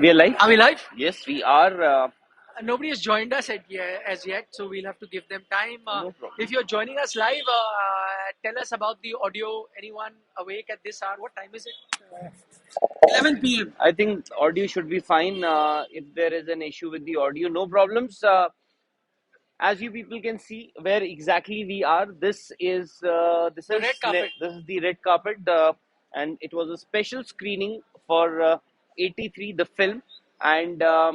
We are live? Are we live? Yes, we are. Nobody has joined us as yet, so we'll have to give them time. No problem. If you're joining us live, tell us about the audio. Anyone awake at this hour? What time is it? 11 p.m. I think audio should be fine. If there is an issue with the audio, no problems. As you people can see, where exactly we are. The red carpet. This is the red carpet, and it was a special screening for 83, the film, and a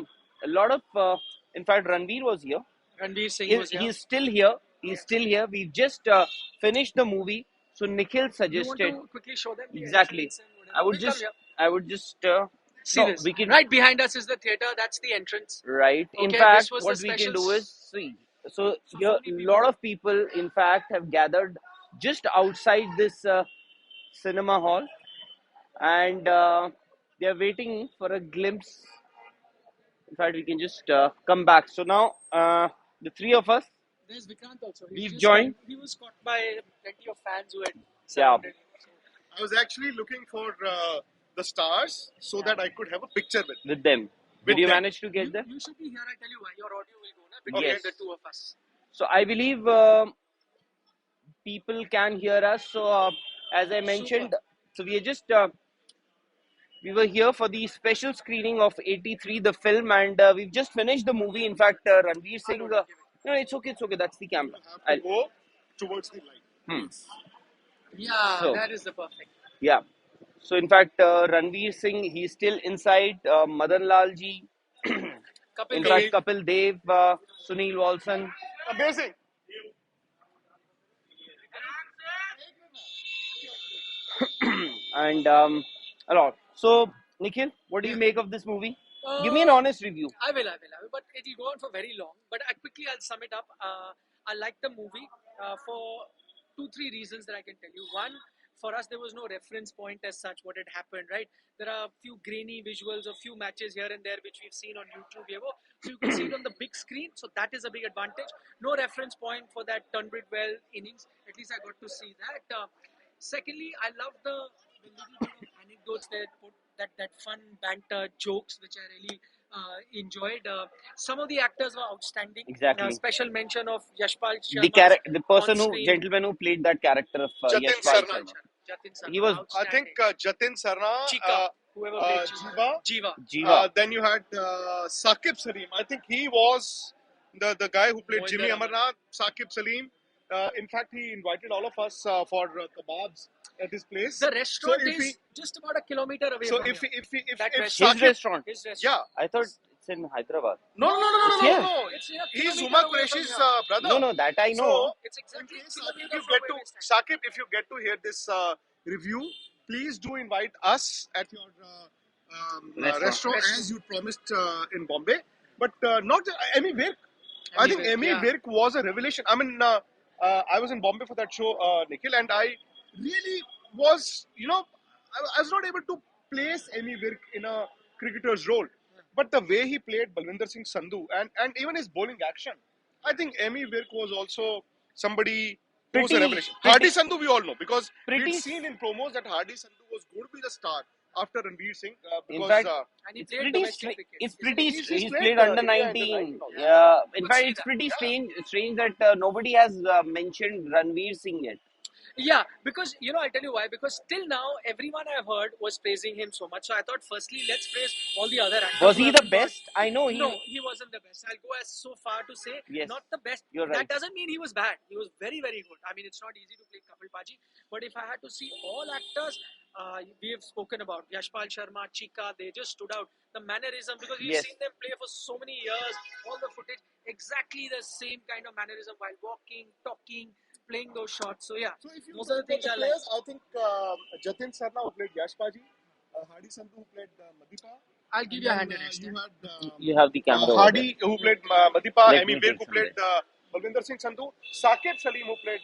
lot of. In fact, Ranveer was here. Ranveer Singh was here. He's still here. He's still here. We just finished the movie. So Nikhil You want suggested to quickly show them the exactly. entrance and whatever? We'll I would just See no. this. We can Right behind us is the theater. That's the entrance. right. In Okay, fact, this was what the we can special. do is see. So So here, many a lot of people, in fact, have gathered just outside this cinema hall, and they are waiting for a glimpse. In fact, we can just come back. So now, the three of us, There's Vikrant also. we've joined. He was caught by plenty of fans who had Yeah, surrounded him. So I was actually looking for the stars so that I could have a picture with. with them. With Did you them. manage to get there? you should be here. I tell you why. Your audio will go now between Yes. the two of us. So I believe people can hear us. So as I mentioned, so we are just we were here for the special screening of 83, the film, and we've just finished the movie. In fact, Ranveer Singh. No, it's okay. It's okay. That's the camera. You have to go towards the light. Hmm. Yeah, So- that is the perfect. Yeah. So in fact, Ranveer Singh, he's still inside. Madan Lal ji. Kapil In Dev. fact, Kapil Dev, Sunil Walson. Amazing. And a lot. So, Nikhil, what do you make of this movie? Give me an honest review. I will. But it will go on for very long. But I'll sum it up. I like the movie for 2-3 reasons that I can tell you. One, for us, there was no reference point as such what had happened, right? There are a few grainy visuals, a few matches here and there which we've seen on YouTube. So you can see it on the big screen. So that is a big advantage. No reference point for that Tunbridge Well innings. At least I got to see that. Secondly, I love the little bit of anecdotes that put that fun banter jokes which I really enjoyed. Some of the actors were outstanding. Exactly. Special mention of Yashpal The Sharma. the person who, on-screen. gentleman who played that character of Jatin Yashpal Sarma. Sharma. Jatin Sarma. He was- I think Jatin Sarna, Chika, whoever played Jiva. Jiva. Jiva. Then you had Saqib Salim. I think he was the guy who played Mohinder Jimmy Amarnath. Amarnath, Saqib Salim. In fact, he invited all of us for kebabs at his place. The restaurant So if is just about a kilometer away So from if here. if That if restaurant. His Saqib, restaurant. His restaurant. yeah, I thought it's in Hyderabad. no, here. no. It's a He's kilometer Zuma away from Qureshi's here. brother. No, that I know. So, It's exactly in a case, kilometer if you from get where to we stand. Saqib, if you get to hear this review, please do invite us at your restaurant as you promised in Bombay. But not Emmy Virk. I think Emmy yeah. Virk was a revelation. I mean, I was in Bombay for that show, Nikhil, and I really was, I was not able to place Emmy Virk in a cricketer's role. But the way he played Balwinder Singh Sandhu and even his bowling action, I think Emmy Virk was also somebody who was a Pretty- revelation. pretty- Hardy Sandhu, we all know, because Pretty- we'd seen in promos that Hardy Sandhu was going to be the star after Ranveer Singh. In Because fact, And he it's played pretty. domestic cricket. It's pretty. He's He's played, played under India under 19. 19 also. Yeah. In Could fact, see it's that. pretty strange that nobody has mentioned Ranveer Singh yet. Yeah, because I'll tell you why. Because till now, everyone I've heard was praising him so much. So I thought, firstly, let's praise all the other actors. Was who he have the been good. best? I know he. No, he wasn't the best. I'll go as so far to say Yes, not the best. you're right. That doesn't mean he was bad. He was very, very good. I mean, it's not easy to play Kapil Paji. But if I had to see all actors, we have spoken about Yashpal Sharma, Chika, they just stood out. The mannerism, because we've Yes. seen them play for so many years, all the footage, exactly the same kind of mannerism while walking, talking, playing those shots. So yeah, So if you those are the look at things I like. players, I think Jatin Sarna who played Yashpaji, Hardy Sandhu who played Madipa. I'll give you a hand in it. You had You have the camera. over Hardy who played Madipa, Let Emmy me Virk take who played Balwinder Singh Sandhu, Saqib Salim who played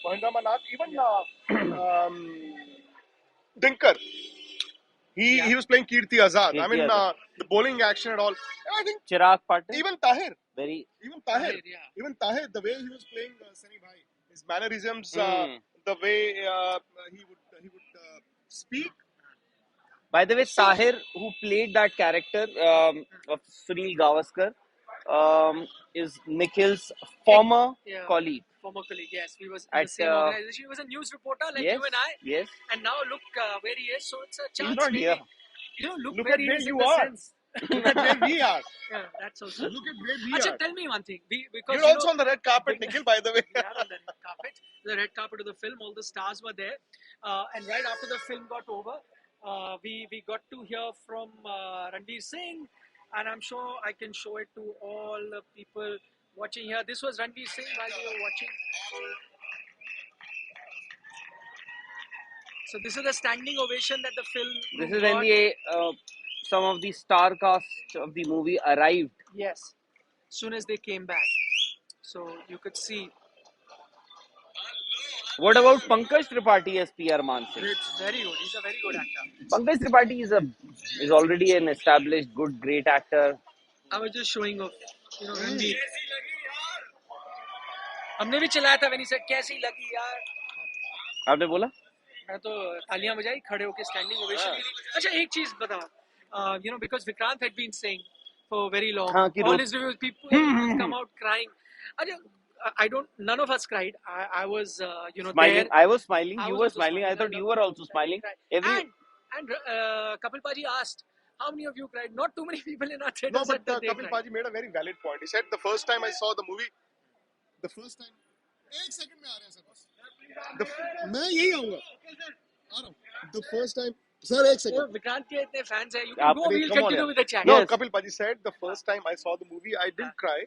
Mohinder Amarnath, even Dinkar. He was playing Kirti Azad. I Kirti mean, Azad. the bowling action and all. I think there. Chirag Patil. even Tahir, Very. Tahir, yeah. even Tahir, the way he was playing Sunny Bhai, his mannerisms, Hmm. the way he would speak, By the way, So Tahir, who played that character of Sunil Gavaskar, is Nikhil's ex- former yeah, colleague former colleague. Yes, we was in the at same organization. He was a news reporter like yes, you and I, yes. and now look where he is. So it's a He's chance, not here. maybe. Look Look where at he where is in you the are. sense. Look at where we are. Yeah, that's also Look true. at where we Acha, are. tell me one thing. Because You're also on the red carpet, Nikhil, by the way. we are on the red carpet of the film. All the stars were there, and right after the film got over, we got to hear from Ranveer Singh, and I'm sure I can show it to all the people watching here. This was Ranveer Singh while we were watching. So this is the standing ovation that the film This crew is when got. the some of the star cast of the movie arrived. Yes, soon as they came back. So you could see What about Pankaj Tripathi as PR Mansingh? very good. He's a very good actor. Pankaj Tripathi is already an established, good, great actor. I was just showing off, Ranveer. हमने भी चलाया था when he said कैसी लगी यार. आपने बोला? मैं तो तालियां बजाई खड़े होके standing ovation दी. अच्छा एक चीज बताओ. Because Vikrant had been saying for very long, हाँ, कि all row- his reviews people would come out crying. अच्छा, I don't. None of us cried. I was, Smiling. there. I was smiling. I You was were also smiling. I smiling. thought I you loved were it. also smiling. Every And Kapil Paji asked, how many of you cried? Not too many people in our theater No, said but that they Kapil cried. Paji made a very valid point. He said the first time I saw the movie, the first time. एक second में आ रहे हैं sir बस मैं यही आऊंगा आ रहा हूँ the first time sir एक Oh, second Vikrant के इतने fans हैं. You can go. We'll come on, continue yeah. with the chat. no Yes. Kapil Paji said the first time I saw the movie I didn't cry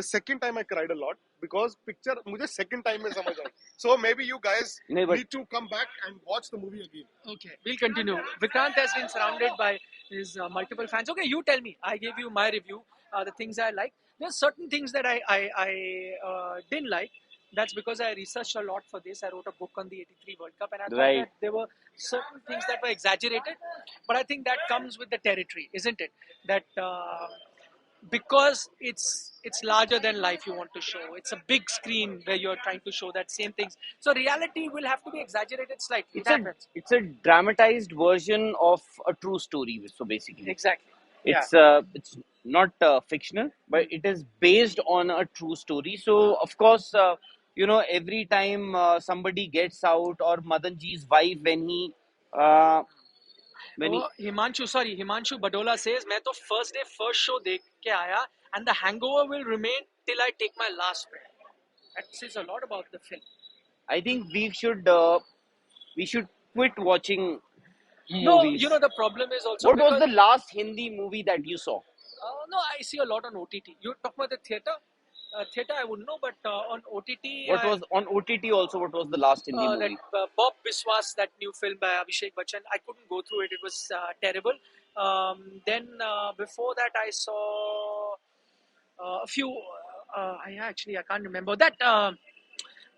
the second time I cried a lot because picture मुझे second time में समझ आई so maybe you guys नहीं, but- need to come back and watch the movie again Okay, we'll continue. Vikrant has been surrounded by his multiple fans. Okay, you tell me. I gave you my review. The things I like. There's certain things that I didn't like. That's because I researched a lot for this. I wrote a book on the '83 World Cup, and I thought Right. that there were certain things that were exaggerated. But I think that comes with the territory, isn't it? That because it's larger than life you want to show. It's a big screen where you're trying to show that same things. So reality will have to be exaggerated slightly. It's a dramatized version of a true story. So basically, Exactly. it's not fictional, but it is based on a true story. So of course, every time somebody gets out, or Madanji's wife when he Himanshu Badola says, मैं तो first day first show देख के आया and the hangover will remain till I take my last breath. That says a lot about the film. I think we should quit watching No, movies. the problem is also What was because, the last Hindi movie that you saw? no, I see a lot on OTT. You talk about the theater? Theater I wouldn't know, but on OTT, What was on OTT also? What was the last Hindi that movie? Bob Biswas, that new film by Abhishek Bachchan. I couldn't go through it. It was terrible. Then before that, I saw a few. I can't remember that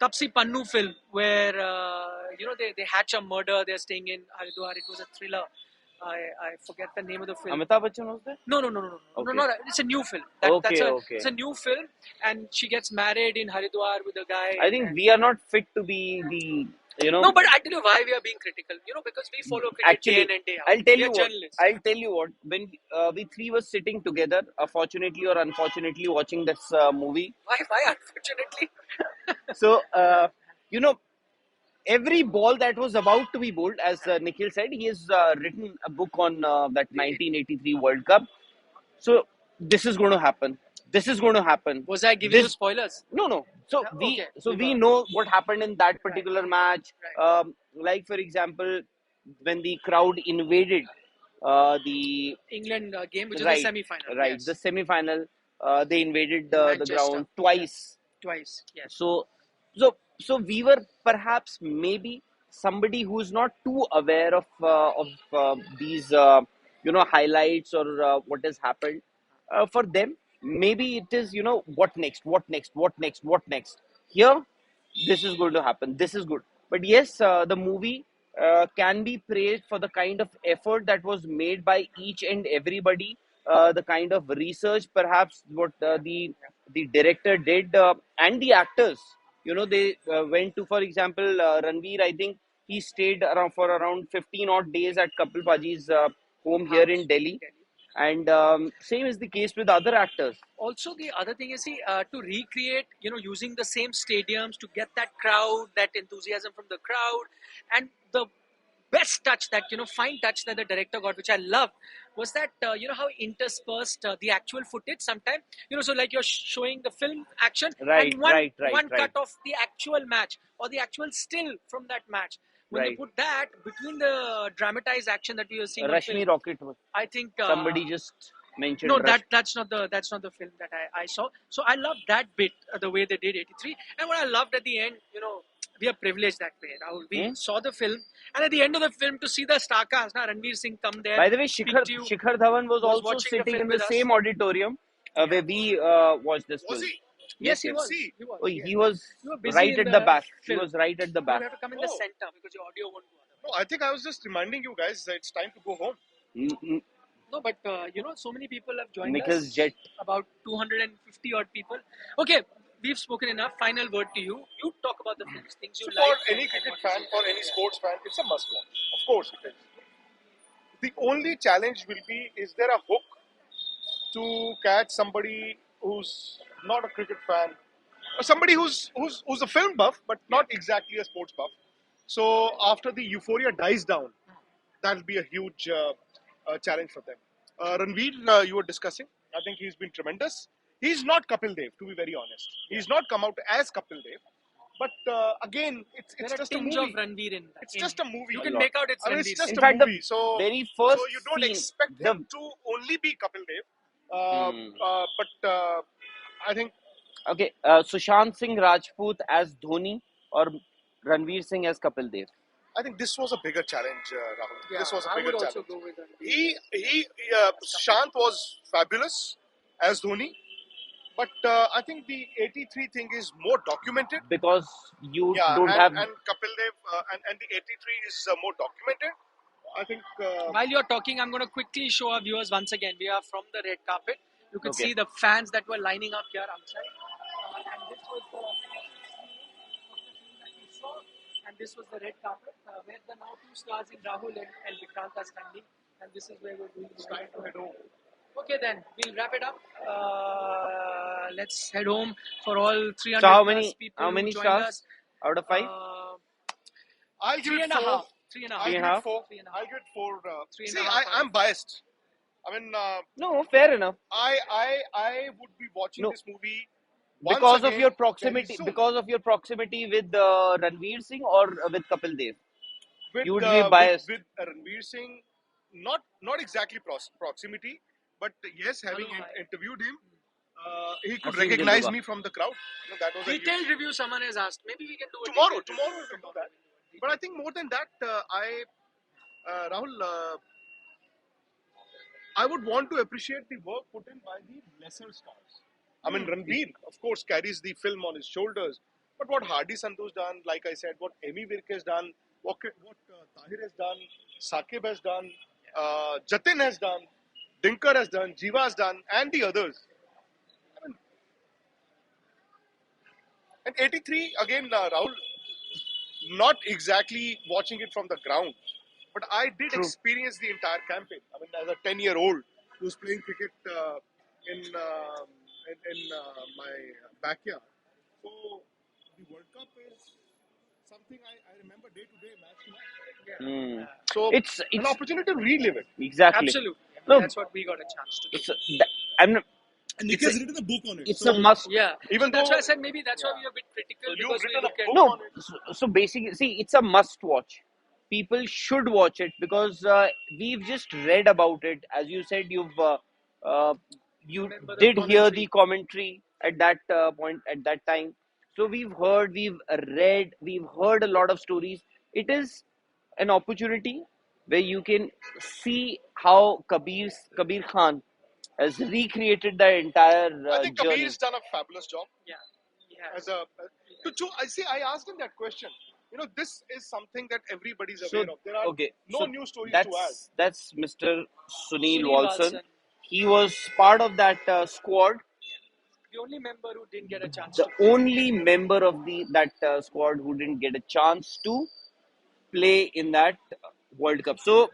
Tapsi Pannu film where they hatch a murder. They're staying in Haridwar. It was a thriller. I forget the name of the film. Amitabh Bachchan was there? No. Okay. No. It's a new film. Okay. It's a new film, and she gets married in Haridwar with a guy. I think we are not fit to be the No, but I tell you why we are being critical. Because we follow cricket day in and day out. I'll tell We you are what. journalists. I'll tell you what. When we three were sitting together, fortunately or unfortunately, watching this movie. Why unfortunately? So every ball that was about to be bowled, as Nikhil said, he has written a book on that 1983 World Cup. So this is going to happen. This is going to happen. Was I giving you This- spoilers? No. So Yeah, okay. we know what happened in that particular match. Right. Like for example, when the crowd invaded the England game, which right, is the semi-final. right, Yes. the semi-final, they invaded the Manchester. ground twice. Twice. Yes. So we were perhaps maybe somebody who is not too aware of these highlights or what has happened. For them, maybe it is what next. Here, this is going to happen. This is good. But yes, the movie can be praised for the kind of effort that was made by each and everybody, the kind of research, perhaps what the director did, and the actors. They went to, for example, Ranveer. I think he stayed around for around 15 odd days at Kapil Paji's home here in House, Delhi. Delhi. And same is the case with other actors. Also, the other thing is, see, to recreate, using the same stadiums to get that crowd, that enthusiasm from the crowd, and the best touch, that fine touch that the director got, which I loved, was that how interspersed the actual footage sometimes, so like you're showing the film action Right, and right, one right, cut of the actual match or the actual still from that match. When they right. put that between the dramatized action that we were seeing on film, Rashmi Rocket was I think somebody just mentioned no, Rush. that's not the film that I saw. So I loved that bit, the way they did 83. And what I loved at the end, we are privileged that way. Rahul, we Hmm? saw the film, and at the end of the film, to see the star cast, Ranveer Singh come there, By the way, speak to you, Shikhar Dhawan was was also watching the sitting film in the with us. same auditorium Yeah. where we watched this Was film. he? Yes, Yes, he yes. was. See. He was. Oh, Yes. he was You were busy right in at the the back. He film. was right at the You back. have to come in the Oh. center because your audio won't go No, otherwise. I think I was just reminding you guys that it's time to go home. Mm, No, but so many people have joined Nikhil's us. jet. About 250 odd people. Okay, we've spoken enough. Final word to you. You talk about the films, things you So like. for any cricket fan, for any sports fan, it's a must watch. Of course it is. The only challenge will be, is there a hook to catch somebody who's not a cricket fan, or somebody who's a film buff but not exactly a sports buff. So after the euphoria dies down, that'll be a huge challenge for them. Ranveer, you were discussing. I think he's been tremendous. He's not Kapil Dev, to be very honest. He's not come out as Kapil Dev. But again, it's There's a just a tinge movie. of Ranveer in that. It's just a movie. You A can lot. make out it's I mean, Ranveer. it's just In a fact, the movie. So, very so first you don't scene, expect the him to only be Kapil Dev. Hmm. But I think Okay, Sushant Singh Rajput as Dhoni or Ranveer Singh as Kapil Dev. this was a bigger challenge, Rahul. Yeah, This was a I bigger would also challenge. go with Ranveer. He Shant was fabulous as Dhoni, but I think the 83 thing is more documented. Because you Yeah, don't have and Kapil Dev and the 83 is more documented. I think While you're talking, I'm going to quickly show our viewers once again. We are from the red carpet. You could Okay. see the fans that were lining up here outside. And this was the that we saw. And this was the red carpet where the now two stars in Rahul and Vikrant are standing. And this is where we're doing the time to head home. Okay, then we'll wrap it up. Let's head home for all 300 So plus people how who many joined stars us. out of 5? I'll give Three it and a 4. half. Three and a half. I'll Three give and a it half? 4. Three and a half. I'll give it 4. Three and See, a half I'm biased. I mean, No, fair enough. I would be watching No. this movie once Because of again your very proximity, soon. because of your proximity with Ranveer Singh or with Kapil Dev. With, You would be biased. with Ranveer Singh, not exactly proximity, but yes, having Hello, hi. interviewed him, he could Asim recognize Dilruba. me from the crowd. That was a huge- Detailed review someone has asked. Maybe we can do a Tomorrow detailed we review. can do that. But I think more than that, Rahul, I would want to appreciate the work put in by the lesser stars. I mean, Ranveer, of course, carries the film on his shoulders. But what Hardy Sandhu's done, like I said, what Emi Virk has done, what Tahir has done, Sakib has done, Jatin has done, Dinkar has done, Jiva has done, and the others. I mean, and 83, again, Rahul, not exactly watching it from the ground, but I did True. experience the entire campaign. I mean, as a 10-year-old who's playing cricket in my backyard. So the World Cup is something I remember day to day, match to match. Hmm. So It's an opportunity to relive it. exactly. Absolutely. No, That's what we got a chance to do. I'm not, And Nick Nick has has written a book on it. it's a must. Yeah. Even That's though why I said maybe that's why we are a bit critical So you've because we written a look at book No, on it. so basically, see, it's a must watch. People should watch it because we've just read about it. As you said, you Remember the did hear commentary. the commentary at that point at that time. So we've read, we've heard a lot of stories. It is an opportunity where you can see how Kabir Khan has recreated the entire I think journey. Kabir's done a fabulous job. Yeah. Yeah. As a I asked him that question. This is something that everybody's So aware of. There are okay, no so new stories to add. that's Mr. Sunil Sunil Walson. Walson. He was part of that squad. The only member who didn't get a chance The to play. only member of the that squad who didn't get a chance to play in that World Cup. So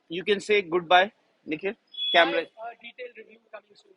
you can say goodbye, Nikhil. Bye. Camera. Detailed review coming soon.